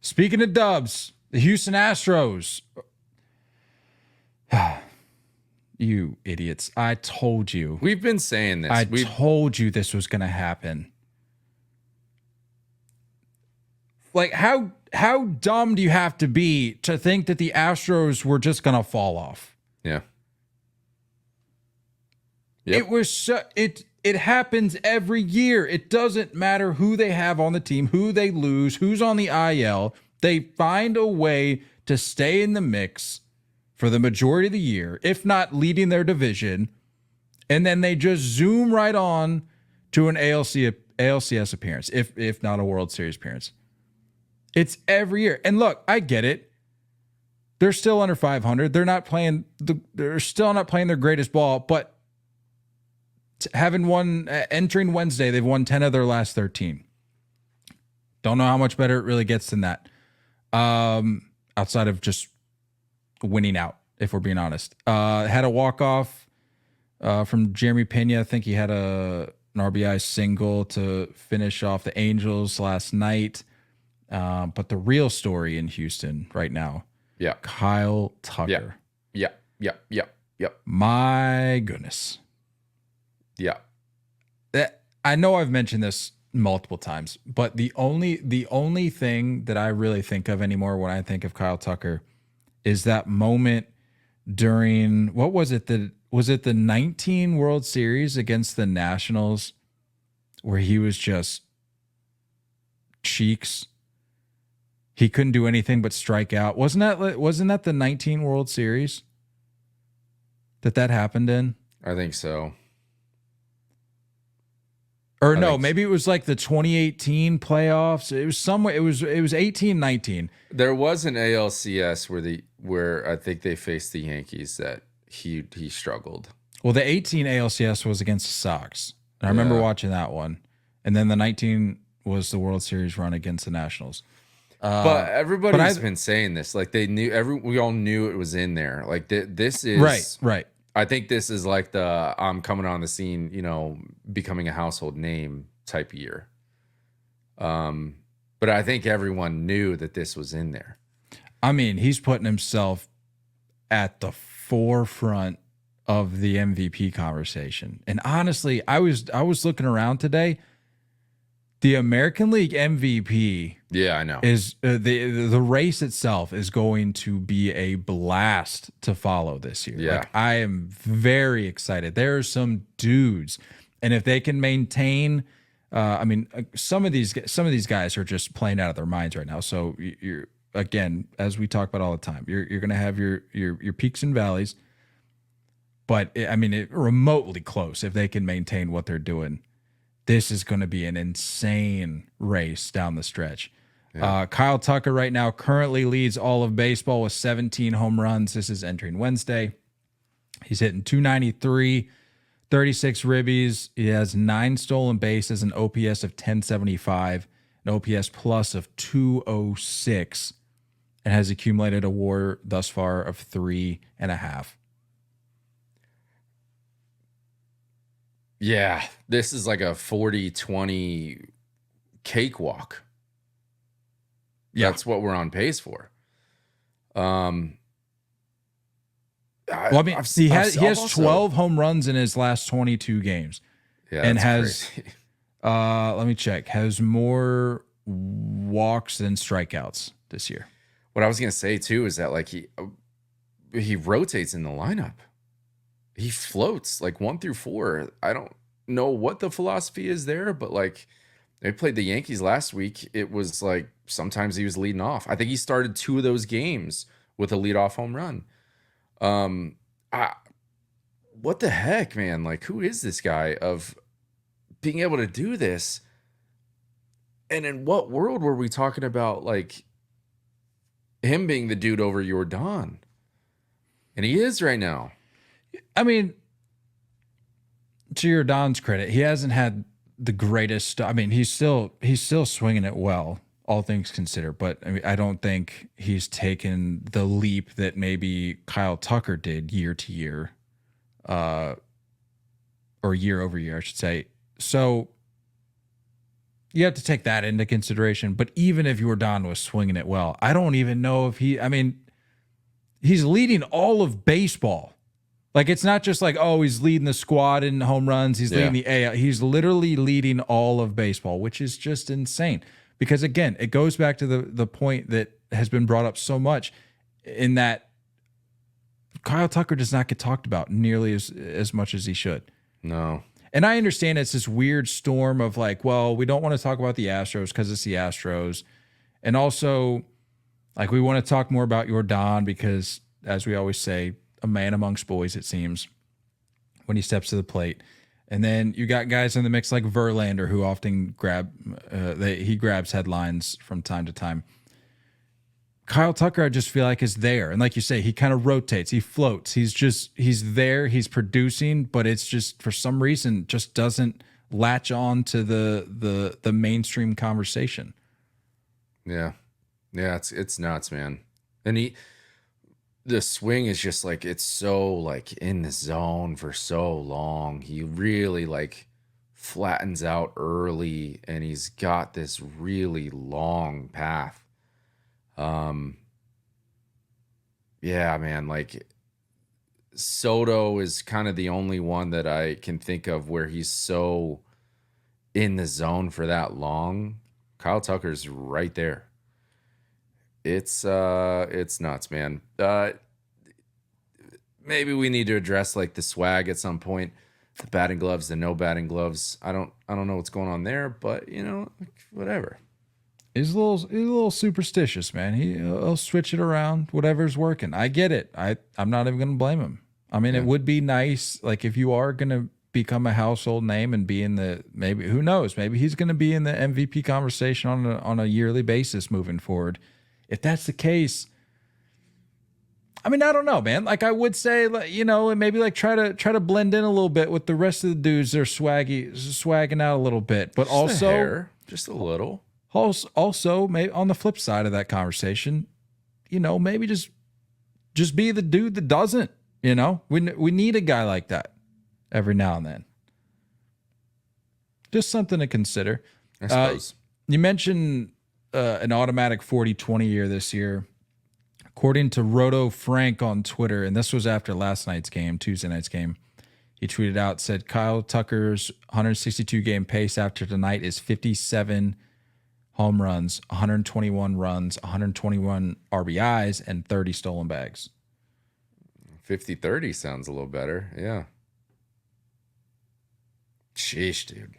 Speaking of dubs, the Houston Astros. You idiots. I told you. We've been saying this. I told you this was going to happen. Like, how dumb do you have to be to think that the Astros were just going to fall off? Yeah. Yep. It was it happens every year. It doesn't matter who they have on the team, who they lose, who's on the IL. They find a way to stay in the mix for the majority of the year, if not leading their division, and then they just zoom right on to an ALCS appearance, if not a World Series appearance. It's every year. And look, I get it. They're still under 500. They're still not playing their greatest ball, but entering Wednesday, they've won 10 of their last 13. Don't know how much better it really gets than that. Outside of just winning out, if we're being honest. Had a walk-off from Jeremy Pena. I think he had an RBI single to finish off the Angels last night. But the real story in Houston right now, Kyle Tucker. Yep. My goodness. Yeah. I know I've mentioned this multiple times, but the only thing that I really think of anymore when I think of Kyle Tucker is that moment during, what was it? Was it the 19 World Series against the Nationals where he was just cheeks? He couldn't do anything but strike out. Wasn't that the 19 World Series that happened in? I think so. Or no, maybe it was like the 2018 playoffs. It was somewhere. It was 18-19. There was an ALCS where I think they faced the Yankees that he struggled. Well, the 18 ALCS was against the Sox. And I remember watching that one. And then the 19 was the World Series run against the Nationals. But everybody's been saying this. Like we all knew it was in there. Like this is right. I think this is like the I'm coming on the scene, becoming a household name type year. But I think everyone knew that this was in there. I mean, he's putting himself at the forefront of the MVP conversation. And honestly, I was looking around today. The American League MVP, I know, is the race itself is going to be a blast to follow this year. Yeah. Like, I am very excited. There are some dudes, and if they can maintain, some of these guys are just playing out of their minds right now. So you're, again, as we talk about all the time, you're going to have your peaks and valleys, but remotely close if they can maintain what they're doing. This is going to be an insane race down the stretch. Yeah. Kyle Tucker right now currently leads all of baseball with 17 home runs. This is entering Wednesday. He's hitting 293, 36 ribbies. He has 9 stolen bases, an OPS of 1075, an OPS plus of 206, and has accumulated a WAR thus far of 3.5. Yeah, this is like a 40-20 cakewalk. Yeah. That's what we're on pace for. He has 12 home runs in his last 22 games. Yeah, and has crazy. Let me check. Has more walks than strikeouts this year. What I was going to say too is that like he rotates in the lineup. He floats like 1 through 4. I don't know what the philosophy is there, but like they played the Yankees last week. It was like sometimes he was leading off. I think he started 2 of those games with a leadoff home run. What the heck, man? Like, who is this guy of being able to do this? And in what world were we talking about like him being the dude over Yordan? And he is right now. I mean, to your Don's credit, he hasn't had the greatest. I mean, he's still swinging it well, all things considered. But I mean, I don't think he's taken the leap that maybe Kyle Tucker did year to year, or year over year, I should say. So You have to take that into consideration. But even if Jordan was swinging it well, I don't even know if he's leading all of baseball. Like, it's not just like, oh, he's leading the squad in home runs. He's leading the AL. He's literally leading all of baseball, which is just insane. Because, again, it goes back to the point that has been brought up so much in that Kyle Tucker does not get talked about nearly as much as he should. No. And I understand it's this weird storm of like, well, we don't want to talk about the Astros because it's the Astros. And also, like, we want to talk more about Jordan because, as we always say, a man amongst boys, it seems, when he steps to the plate. And then you got guys in the mix like Verlander, who often he grabs headlines from time to time. Kyle Tucker, I just feel like, is there. And like you say, he kind of rotates, he floats. He's there, he's producing, but it's just, for some reason, just doesn't latch on to the mainstream conversation. Yeah. Yeah, it's nuts, man. And the swing is just like, it's so like in the zone for so long. He really like flattens out early, and he's got this really long path. Yeah, man, like Soto is kind of the only one that I can think of where he's so in the zone for that long. Kyle Tucker's right there. It's nuts, man. Maybe we need to address like the swag at some point, the batting gloves, the no batting gloves. I don't know what's going on there, but whatever. He's a little superstitious, man. He'll switch it around, whatever's working. I get it. I'm not even going to blame him. I mean, It would be nice, like, if you are going to become a household name and be in maybe, who knows, maybe he's going to be in the MVP conversation on a yearly basis moving forward. If that's the case, I mean, I don't know, man. Like, I would say, maybe like try to blend in a little bit with the rest of the dudes. They're swagging out a little bit, but just a little. Also, maybe on the flip side of that conversation, maybe just be the dude that doesn't. We need a guy like that every now and then. Just something to consider. I suppose. You mentioned an automatic 40-20 year this year. According to Roto Frank on Twitter, and this was after Tuesday night's game, he tweeted out, said Kyle Tucker's 162 game pace after tonight is 57 home runs, 121 runs, 121 RBIs, and 30 stolen bags. 50-30 sounds a little better. Yeah. Sheesh, dude.